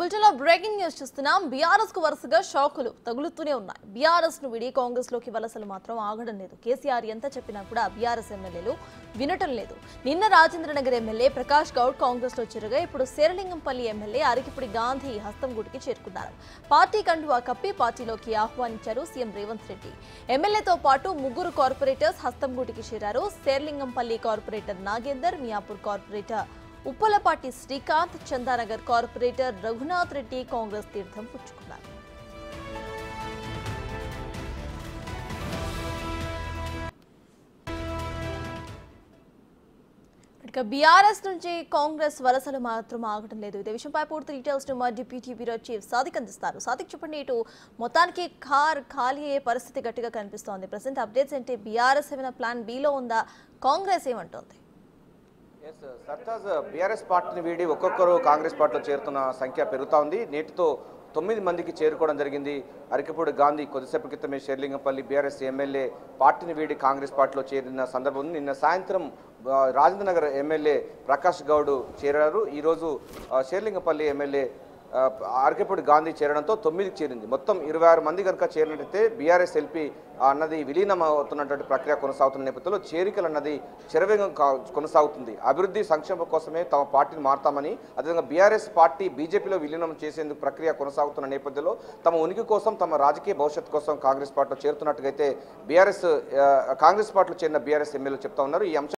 బులెటిన్లో breaking news చూస్తున్నాం. BRS కు వరుసగా షాకులు తగులుతూనే ఉన్నాయి. బీఆర్ఎస్ ను విడి కాంగ్రెస్ లోకి వలసలు మాత్రం ఆగడం లేదు. కేసీఆర్ ఎంత చెప్పినా కూడా బీఆర్ఎస్ ఎమ్మెల్యేలు వినటం లేదు. నిన్న రాజేంద్రనగర్ ఎమ్మెల్యే ప్రకాష్ గౌడ్ కాంగ్రెస్ లో చేరగా ఇప్పుడు శేరలింగంపల్లి ఎమ్మెల్యే అరకిపుడి గాంధీ హస్తంగూటికి చేరుకున్నారు. పార్టీ కండువా కప్పి పార్టీలోకి ఆహ్వానించారు సీఎం రేవంత్ రెడ్డి. ఎమ్మెల్యేతో పాటు ముగ్గురు కార్పొరేటర్స్ హస్తంగూటికి చేరారు. Serilingampally corporator Nagender, Miyapur corporator Uppalapati Srikanth, Chandanagar corporator Raghunath Reddy Congress తీర్థం పుచ్చుకున్నారు. ఇక బీఆర్ఎస్ నుంచి కాంగ్రెస్ వలసలు మాత్రం ఆగడం లేదు. ఇదే విషయంపై పూర్తి డీటెయిల్స్ మా డిప్యూటీ బ్యూరో చీఫ్ సాదిక్ అందిస్తారు. సాదిక్, చెప్పండి, ఇటు మొత్తానికి కార్ ఖాళీ అయ్యే పరిస్థితి గట్టిగా కనిపిస్తోంది. ప్రెసెంట్ అప్డేట్స్ ఏంటి? బీఆర్ఎస్ ఏమైనా ప్లాన్ బిలో ఉందా? కాంగ్రెస్ ఏమంటోంది? సర్తాజ్, బీఆర్ఎస్ పార్టీని వీడి ఒక్కొక్కరు కాంగ్రెస్ పార్టీలో చేరుతున్న సంఖ్య పెరుగుతూ ఉంది. నేటితో 9 మందికి చేరుకోవడం జరిగింది. అరకిపూడి గాంధీ కొద్దిసేపు క్రితమే శేర్లింగంపల్లి బీఆర్ఎస్ ఎమ్మెల్యే పార్టీని వీడి కాంగ్రెస్ పార్టీలో చేరిన సందర్భం ఉంది. నిన్న సాయంత్రం రాజేంద్రనగర్ ఎమ్మెల్యే ప్రకాష్ గౌడ్ చేరారు. ఈరోజు శేర్లింగంపల్లి ఎమ్మెల్యే అరకిపూడి గాంధీ చేరడంతో 9కి చేరింది. మొత్తం 26 మంది కనుక చేరినట్టయితే బీఆర్ఎస్ ఎల్పీ అన్నది విలీనం అవుతున్నటువంటి ప్రక్రియ కొనసాగుతున్న నేపథ్యంలో చేరికలు అన్నది శరవేగం కొనసాగుతుంది. అభివృద్ధి సంక్షేమం కోసమే తమ పార్టీని మారుతామని, అదేవిధంగా బీఆర్ఎస్ పార్టీ బీజేపీలో విలీనం చేసేందుకు ప్రక్రియ కొనసాగుతున్న నేపథ్యంలో తమ ఉనికి కోసం, తమ రాజకీయ భవిష్యత్తు కోసం కాంగ్రెస్ పార్టీలో చేరుతున్నట్టుగైతే కాంగ్రెస్ పార్టీలో చేరిన బీఆర్ఎస్ ఎమ్మెల్యేలు చెప్తా ఉన్నారు. ఈ అంశం